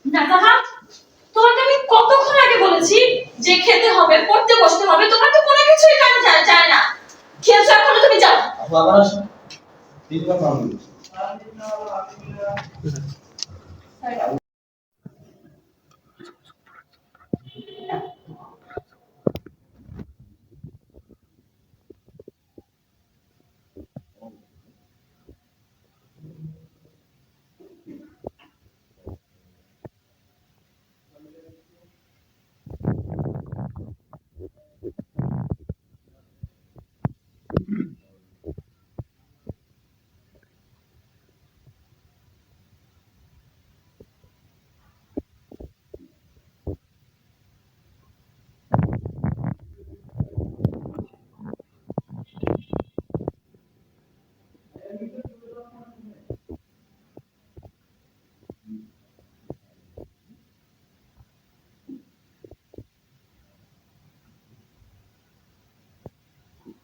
না তাহা তোমাকে আমি কতক্ষণ আগে বলেছি যে খেতে হবে, পড়তে বসতে হবে, তোমার তো কোনো কিছুই কানে যায় না। খেলছো এখনো, তুমি যাও। আপু আবার আসো। তিনবার মারবো।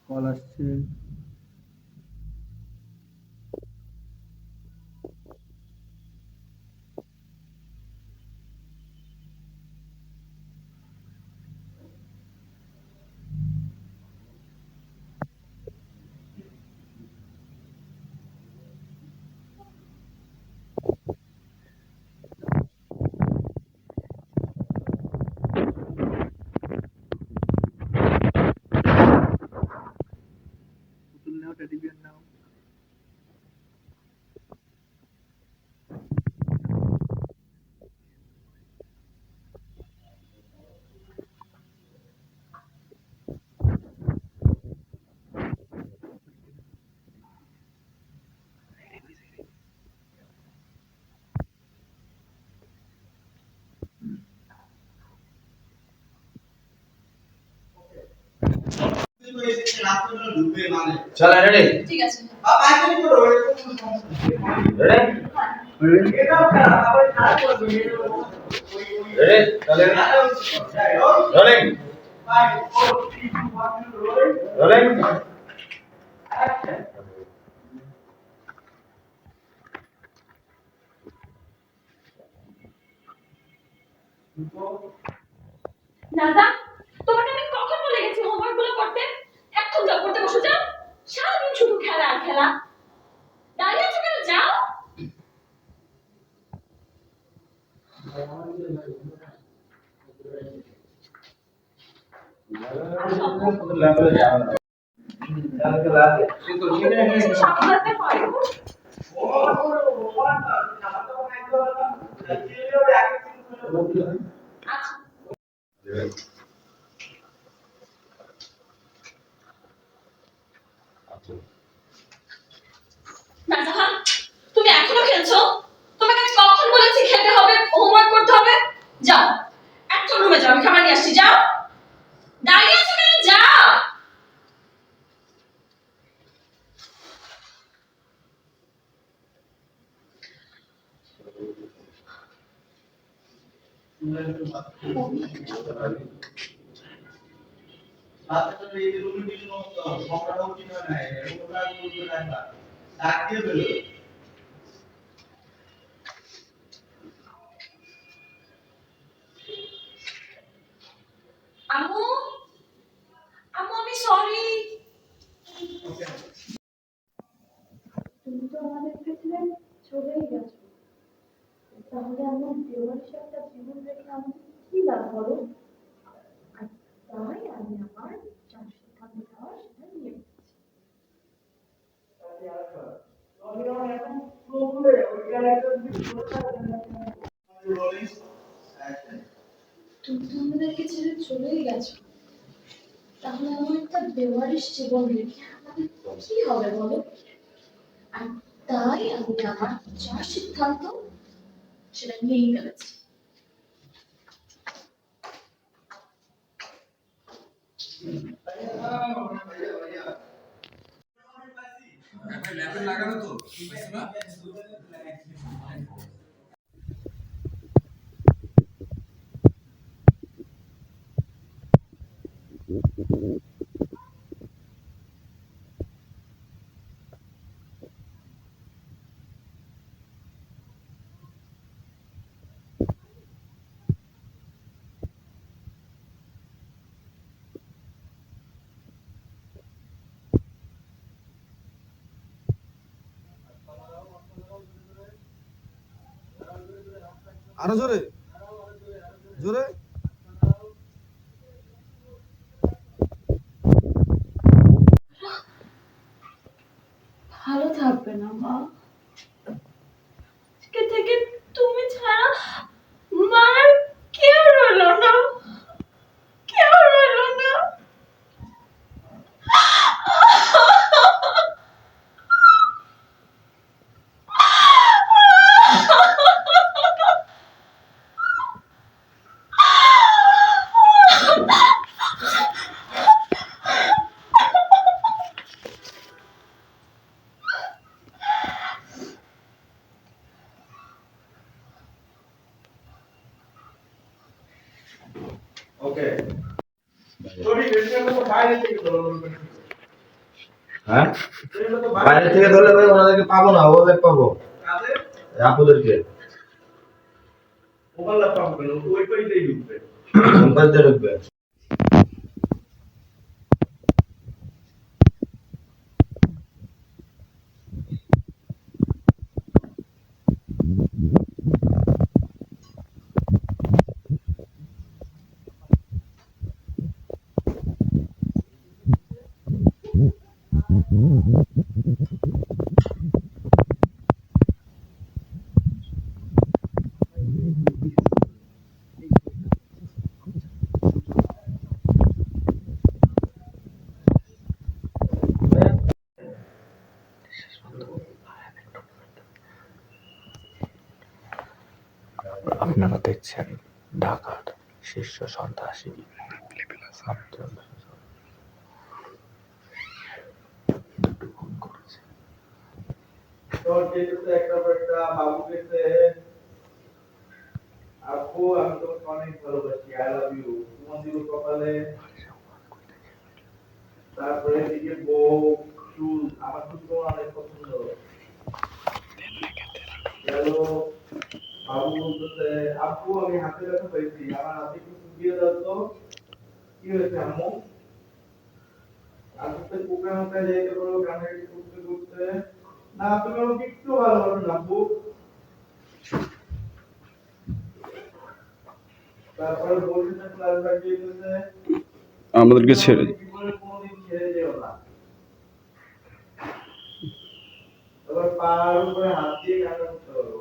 কল আসছে। পুতুল নাও, টেডি বিয়ার নাও। চল রেডি। ঠিক আছে। রেডি রেডি চলে রোলিং রোলিং নাজা, তোমাকে আমি কখন বলে গেছি হোমওয়ার্ক গুলো করতে? এখন যাও, পড়তে বসে যাও। সারাদিন শুধু খেলা আর খেলা। দাঁড়িয়ে আছো কেন? যাও। লেভেলে যাও না। কালকে লাগে কিন্তু সাবধানে পড়ো। আচ্ছা। নাজা, তুমি এখনো খেলছো? তোমাকে আমি কখন বলেছি খেতে হবে, হোমওয়ার্ক করতে হবে? যাও, এখন রুমে যাও, আমি খাবার নিয়ে আসছি। যাও। দাঁড়িয়ে আছো কেন? যাও। আম্মু, আম্মু আমি সরি। তুমি তো আমাদের থেকে চলেই গেছো, তাহলে আমার দেওয়ার একটা জীবন রেখে আমাদের কি লাভ বলো? আর তাই আমি আমার যা সিদ্ধান্ত নেওয়ার সেটা নিয়ে নিচ্ছি। তুমি তো আমাদেরকে ছেড়ে চলেই গেছো, তাহলে আমার একটা বেওয়ারিশ জীবন রেখে আমাদের কি হবে বলো? আর তাই আমি আমার যা সিদ্ধান্ত সেটা নিয়েই ফেলেছি। ল্যাপটপ লাগানো তো বুঝছো না? আরো জোরে জোরে। ভালো থাকবে না মা। আজকে থেকে তুমি ছাড়া মার কেউ রইলো না, কেউ রইলো না। ওকে সরি এটা তো বাইরে থেকে ধরো হ্যাঁ বাইরে থেকে ধরলে ভাই ওনাদেরকে পাবো না, ওদের পাবো কাজে আপুদেরকে ওভারল্যাপ পাবো কেন ওই পাইতেই ঢুকবে বাজতে ঢুকবে। আপনারা দেখছেন ঢাকার শীর্ষ সন্ত্রাসী দুটো খুন করেছে। তোর যেতে একটা একটা বাবু গেছে আপু আমি তোমাকে অনেক ভালোবাসি আই লাভ ইউ তোমার দিল কপালে তারপরে এদিকে বউ চুল আমার চুল তোমার অনেক পছন্দ গেল বাবু বলতেছে আপু আমি হাতে ব্যথা পাইছি আমার হাতে কিছু দিয়ে দাও তো কি হয়েছে আম্মু আজকে কুকুরের মধ্যে যেতে পারো কান্নাকাটি করতে করতে না তুমি আমাকে একটু ভালোবাসো না আপু তারপরে বলছে ক্লাস লাগিয়ে দিয়েছে আমাদেরকে ছেড়ে জীবনে কোনোদিন ছেড়ে যেও না এবার পার উপরে হাত দিয়ে কান্না করতে পারো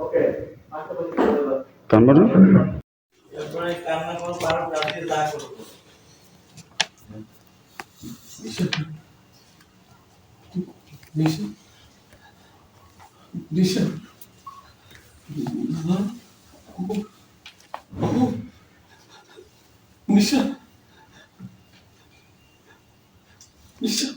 ওকে আচ্ছা বলি কানবানো এরপরে কান্না করো পার রাতে যা করো নিশা নিশা নিশা নিশা